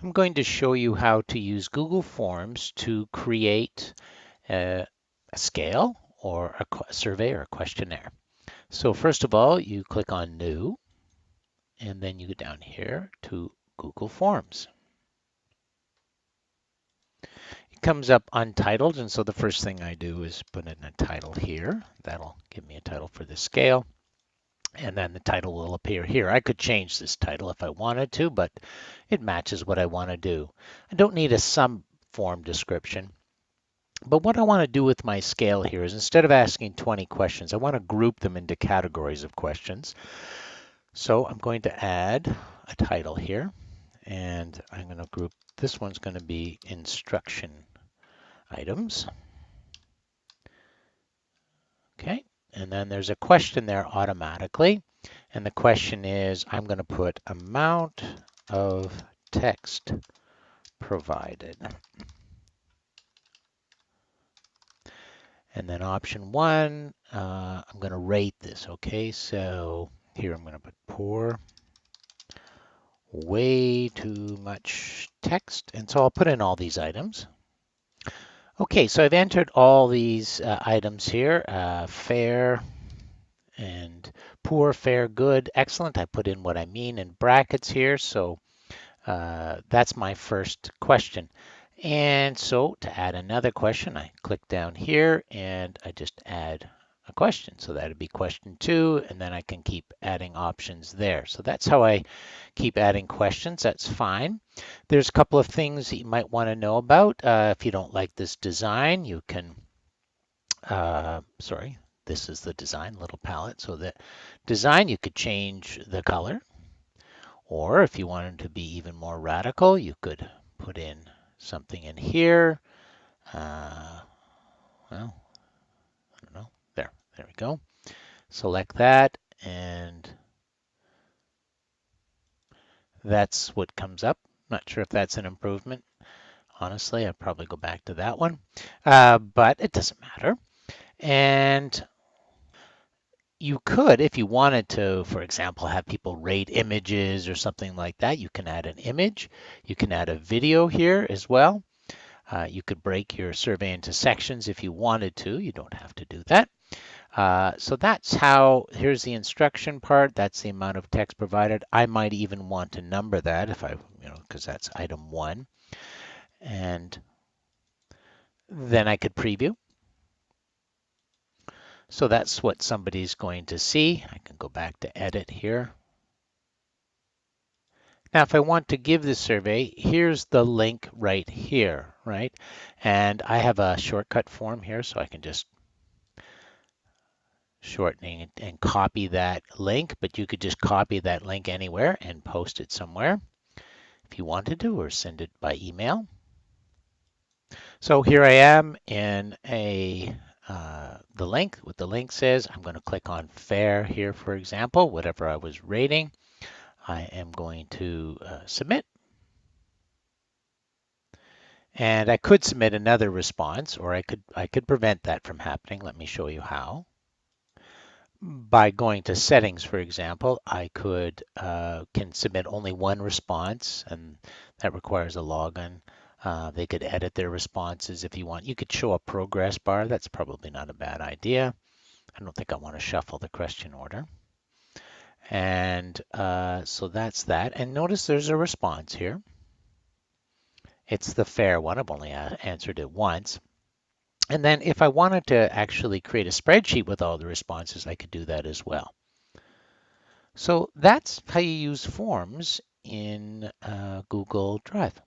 I'm going to show you how to use Google Forms to create a scale or a survey or a questionnaire. So first of all, you click on New, and then you go down here to Google Forms. It comes up untitled, and so the first thing I do is put in a title here. That'll give me a title for the scale, and then the title will appear here. I could change this title if I wanted to, but it matches what I want to do. I don't need a sum form description. But what I want to do with my scale here is instead of asking 20 questions, I want to group them into categories of questions. So I'm going to add a title here, and I'm going to group, this one's going to be instruction items. Okay, and then there's a question there automatically. And the question is, I'm going to put amount of text provided. And then option one, I'm going to rate this. Okay, so here I'm going to put poor, way too much text. And so I'll put in all these items. Okay, so I've entered all these items here, fair and poor, fair, good, excellent. I put in what I mean in brackets here. So that's my first question. And so to add another question, I click down here and I just add a question. So that would be question 2, and then I can keep adding options there. So that's how I keep adding questions. That's fine. There's a couple of things that you might want to know about. If you don't like this design, you can, sorry, this is the design, little palette. So the design, you could change the color. Or if you wanted to be even more radical, you could put in something in here. Well, I don't know. There we go. Select that, and that's what comes up. Not sure if that's an improvement. Honestly, I'd probably go back to that one, but it doesn't matter. And you could, if you wanted to, for example, have people rate images or something like that, you can add an image. You can add a video here as well. You could break your survey into sections if you wanted to. You don't have to do that. So that's how, here's the instruction part. That's the amount of text provided. I might even want to number that if I, because that's item 1. And then I could preview. So that's what somebody's going to see. I can go back to edit here. Now, if I want to give the survey, here's the link right here, right? And I have a shortcut form here, so I can just shortening it and copy that link, but you could just copy that link anywhere and post it somewhere if you wanted to, or send it by email. So here I am in the link. What the link says, I'm going to click on fair here, for example, whatever I was rating. I am going to submit. And I could submit another response, or I could prevent that from happening. Let me show you how. By going to settings, for example, I could can submit only one response, and that requires a login. They could edit their responses if you want. You could show a progress bar. That's probably not a bad idea. I don't think I want to shuffle the question order. And so that's that. And notice there's a response here. It's the fair one. I've only answered it once. And then if I wanted to actually create a spreadsheet with all the responses, I could do that as well. So that's how you use forms in Google Drive.